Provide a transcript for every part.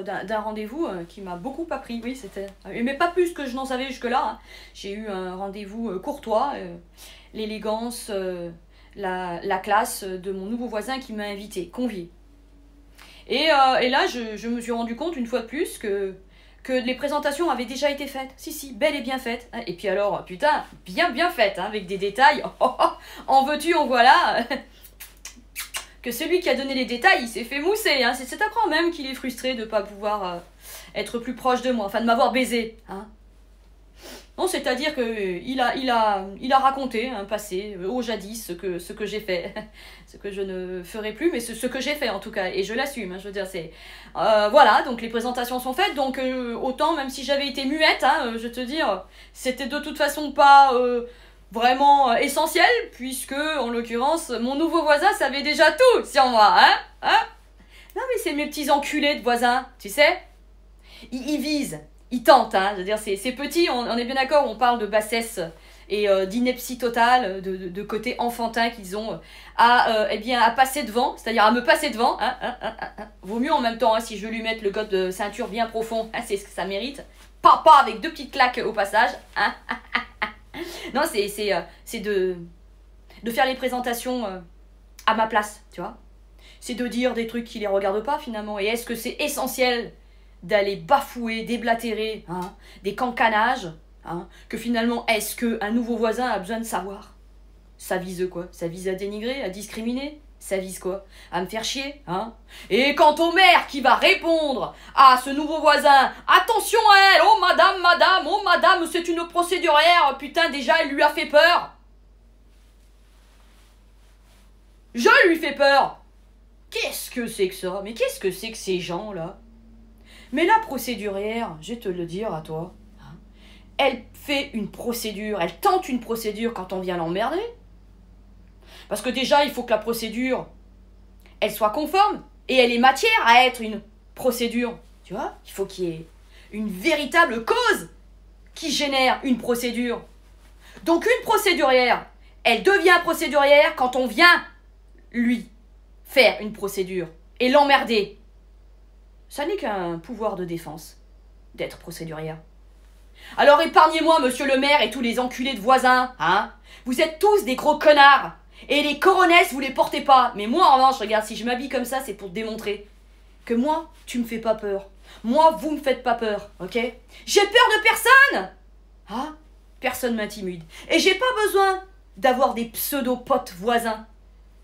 d'un rendez-vous qui m'a beaucoup appris, oui, c'était... Mais pas plus que je n'en savais jusque-là, hein. J'ai eu un rendez-vous courtois, l'élégance, la classe de mon nouveau voisin qui m'a invité, convié. Et là, je me suis rendu compte, une fois de plus, que les présentations avaient déjà été faites. Si, bel et bien faites. Et puis alors, putain, bien faites, hein, avec des détails. En veux-tu, en voilà. Que celui qui a donné les détails, il s'est fait mousser. Hein. C'est à croire même qu'il est frustré de ne pas pouvoir être plus proche de moi, enfin de m'avoir baisé. Hein. Non, c'est-à-dire qu'il a raconté un passé, au jadis, ce que j'ai fait. Ce que je ne ferai plus, mais ce que j'ai fait en tout cas. Et je l'assume, hein, je veux dire, c'est... voilà, donc les présentations sont faites, donc autant, même si j'avais été muette, hein, je te dire, c'était de toute façon pas... vraiment essentiel, puisque, en l'occurrence, mon nouveau voisin savait déjà tout sur moi, hein. Non, mais c'est mes petits enculés de voisins, tu sais. Ils visent, ils tentent, hein. Je veux dire, c'est petit, on est bien d'accord, on parle de bassesse et d'ineptie totale, de côté enfantin qu'ils ont à passer devant, c'est-à-dire à me passer devant, hein. Vaut mieux en même temps, hein, si je veux lui mettre le code de ceinture bien profond, hein, c'est ce que ça mérite. Pas avec 2 petites claques au passage, hein. Non, c'est de faire les présentations à ma place, tu vois. C'est de dire des trucs qui les regardent pas, finalement. Et est-ce que c'est essentiel d'aller bafouer, déblatérer, hein, des cancanages, hein, que finalement, est-ce qu'un nouveau voisin a besoin de savoir? Ça vise quoi? Ça vise à dénigrer, à discriminer? Ça vise quoi? À me faire chier, hein? Et quant au maire qui va répondre à ce nouveau voisin, attention à elle, oh madame, c'est une procédurière, putain, déjà elle lui a fait peur. Je lui fais peur. Qu'est-ce que c'est que ça? Mais qu'est-ce que c'est que ces gens-là? Mais la procédurière, je vais te le dire à toi, hein, elle fait une procédure, elle tente une procédure quand on vient l'emmerder. Parce que déjà, il faut que la procédure, elle soit conforme et elle ait matière à être une procédure. Tu vois, il faut qu'il y ait une véritable cause qui génère une procédure. Donc une procédurière, elle devient procédurière quand on vient lui faire une procédure et l'emmerder. Ça n'est qu'un pouvoir de défense d'être procédurière. Alors épargnez-moi, monsieur le maire et tous les enculés de voisins, hein. Vous êtes tous des gros connards. Et les coronesses, vous les portez pas. Mais moi, en revanche, regarde, si je m'habille comme ça, c'est pour te démontrer que moi, tu me fais pas peur. Moi, vous me faites pas peur, ok? J'ai peur de personne. Ah, personne m'intimide. Et j'ai pas besoin d'avoir des pseudo-potes voisins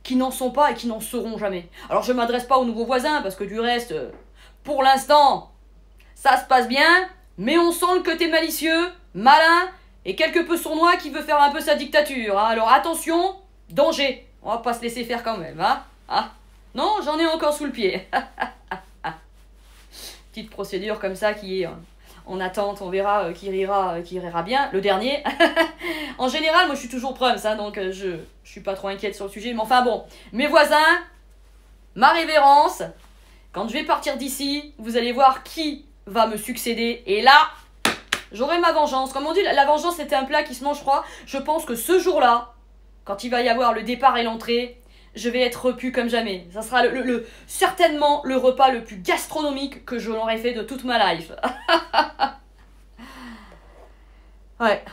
qui n'en sont pas et qui n'en seront jamais. Alors, je m'adresse pas aux nouveaux voisins, parce que du reste, pour l'instant, ça se passe bien, mais on sent le côté malicieux, malin, et quelque peu sournois qui veut faire un peu sa dictature, hein. Alors, attention... Danger, on va pas se laisser faire quand même, hein? Ah, non, j'en ai encore sous le pied. Petite procédure comme ça qui est en attente, on verra qui rira bien. Le dernier, en général, moi je suis toujours preuve, ça, donc je suis pas trop inquiète sur le sujet. Mais enfin bon, mes voisins, ma révérence, quand je vais partir d'ici, vous allez voir qui va me succéder. Et là, j'aurai ma vengeance. Comme on dit, la vengeance c'était un plat qui se mange froid. Je pense que ce jour-là, quand il va y avoir le départ et l'entrée, je vais être repu comme jamais. Ça sera certainement le repas le plus gastronomique que je l'aurais fait de toute ma life. Ouais.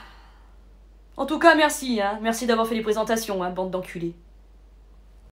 En tout cas, merci. Hein. Merci d'avoir fait les présentations, hein, bande d'enculés.